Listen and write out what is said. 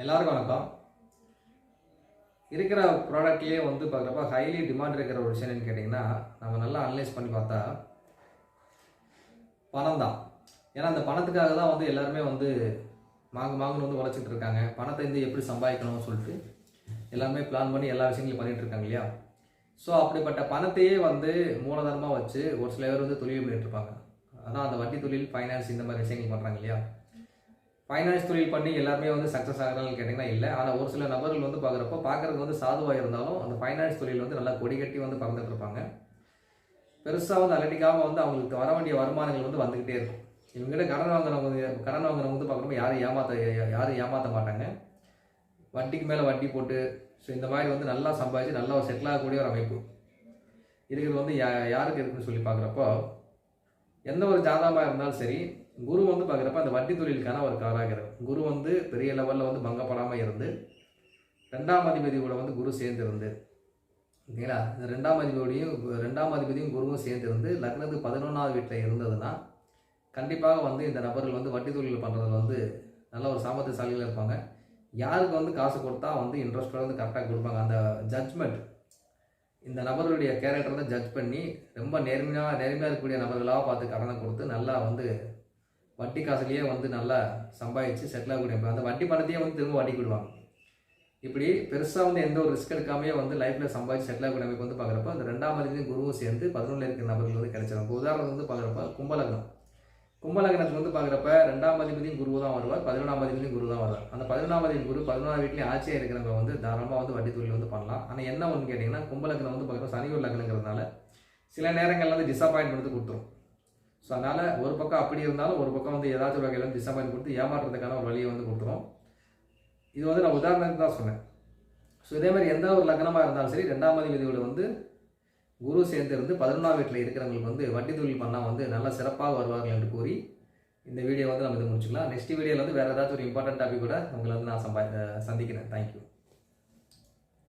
எல்லாருக்கும் வணக்கம். இருக்கிற ப்ராடக்ட்லேயே வந்து பார்க்குறப்ப ஹைலி டிமாண்ட் இருக்கிற ஒரு விஷயம் என்னன்னு கேட்டிங்கன்னா, நம்ம நல்லா அனலைஸ் பண்ணி பார்த்தா பணம் தான். ஏன்னா அந்த பணத்துக்காக தான் வந்து எல்லாருமே வந்து மாங்குன்னு வந்து உழைச்சிட்டு இருக்காங்க. பணத்தை வந்து எப்படி சம்பாதிக்கணும்னு சொல்லிட்டு எல்லாமே பிளான் பண்ணி எல்லா விஷயங்களையும் பண்ணிட்டு இருக்காங்க இல்லையா? ஸோ அப்படிப்பட்ட பணத்தையே வந்து மூலதனமாக வச்சு ஒரு சில பேர் வந்து தொழில் பண்ணிட்டு இருப்பாங்க. அதான் அந்த வட்டி தொழில், ஃபைனான்ஸ் இந்த மாதிரி விஷயங்கள் பண்ணுறாங்க இல்லையா? ஃபைனான்ஸ் தொழில் பண்ணி எல்லாருமே வந்து சக்ஸஸ் ஆகிறாங்கன்னு கேட்டிங்கன்னா இல்லை. ஆனால் ஒரு சில நபர்கள் வந்து பார்க்குறதுக்கு வந்து சாதுவாக இருந்தாலும் அந்த ஃபைனான்ஸ் தொழில் வந்து நல்லா கொடி கட்டி வந்து பறந்துட்டு இருப்பாங்க. பெருசாக வந்து அலட்டிக்காமல் வந்து அவங்களுக்கு வர வேண்டிய வருமானங்கள் வந்து வந்துக்கிட்டே இருக்கும். இவங்ககிட்ட கடன் வாங்குறவங்க வந்து பார்க்குறப்ப யாரும் ஏமாற்ற மாட்டாங்க. வட்டிக்கு மேலே வட்டி போட்டு ஸோ இந்த மாதிரி வந்து நல்லா சம்பாதிச்சு நல்லா ஒரு செட்டில் ஆகக்கூடிய ஒரு அமைப்பு இருக்கிறது வந்து யாருக்கு இருக்குன்னு சொல்லி பார்க்குறப்போ, எந்த ஒரு ஜாதகமாக இருந்தாலும் சரி, குரு வந்து பார்க்குறப்ப அந்த வட்டி தொழிலுக்கான ஒரு காராகிரகம். குரு வந்து பெரிய லெவலில் வந்து பங்கப்படாமல் இருந்து 2ஆம் அதிபதியோட வந்து குரு சேர்ந்திருந்து ஓகேங்களா, இந்த 2ஆம் அதிபதியும் குருவும் சேர்ந்திருந்து லக்னத்துக்கு 11ஆவது வீட்டில் இருந்ததுன்னா கண்டிப்பாக வந்து இந்த நபர்கள் வந்து வட்டி தொழில் பண்ணுறதுல வந்து நல்ல ஒரு சாமர்த்தியசாலிகள் இருப்பாங்க. யாருக்கு வந்து காசு கொடுத்தா வந்து இன்ட்ரெஸ்ட்டோட வந்து கரெக்டாக கொடுப்பாங்க. அந்த ஜட்ஜ்மெண்ட், இந்த நபர்களுடைய கேரக்டர் வந்து ஜட்ஜ் பண்ணி ரொம்ப நேர்மையாக இருக்கக்கூடிய நபர்களாக பார்த்து கடனை கொடுத்து நல்லா வந்து வட்டி காசுலேயே வந்து நல்லா சம்பாதிச்சு செட்டில் ஆகக்கூடிய அந்த வட்டி பணத்தையே வந்து திரும்ப வட்டி விடுவாங்க. இப்படி பெருசாக வந்து எந்த ஒரு ரிஸ்க் எடுக்காமையே வந்து லைஃப்பில் சம்பாதிச்சு செட்டில் ஆகக்கூடிய அமைப்பு வந்து பார்க்குறப்ப அந்த 2ஆம் அதிபதியும் குருவும் சேர்ந்து 11 இருக்கிற நபர்கள் வந்து கிடைச்சிடும். உதாரணத்துக்கு வந்து பார்க்குறப்ப கும்பலக்னத்துக்கு வந்து பார்க்குறப்ப 2ஆம் அதிபதியும் குரு தான் வருவார், 11ஆம் அதிபதியும் குரு தான் வருவார். அந்த 11ஆம் அதிபதி குரு 11ஆம் வீட்லேயும் ஆட்சியாக இருக்கிறவங்க வந்து தாராளமாக வந்து வட்டி தொழில் வந்து பண்ணலாம். ஆனால் என்ன ஒன்று கேட்டிங்கன்னா, கும்பலக்னம் வந்து பார்க்குறப்ப சனி ஒரு லக்னங்கிறதுனால சில நேரங்களில் வந்து டிசப்பாயின்மெண்ட் வந்து கொடுத்துரும். ஸோ அதனால் ஒரு பக்கம் அப்படி இருந்தாலும் ஒரு பக்கம் வந்து ஏதாச்சும் ஒரு வகையில் வந்து டிசப்பாயின்ட் கொடுத்து ஏமாற்றுறதுக்கான ஒரு வழியை வந்து கொடுத்துரும். இது வந்து நான் உதாரணத்துக்கு தான் சொன்னேன். ஸோ இதே மாதிரி எந்த ஒரு லக்னமாக இருந்தாலும் சரி, 2ஆம் அதிபதியோட வந்து குரு சேர்ந்து இருந்து 11ஆம் வீட்டில் இருக்கிறவங்களுக்கு வந்து வட்டி தொழில் பண்ணால் வந்து நல்லா சிறப்பாக வருவார்கள் என்று கூறி இந்த வீடியோ வந்து நம்ம இது முடிச்சுக்கலாம். நெக்ஸ்ட் வீடியோவில் வந்து வேறு ஏதாச்சும் ஒரு இம்பார்ட்டன்ட் டாபிக் கூட உங்களை வந்து நான் சந்திக்கிறேன். தேங்க்யூ.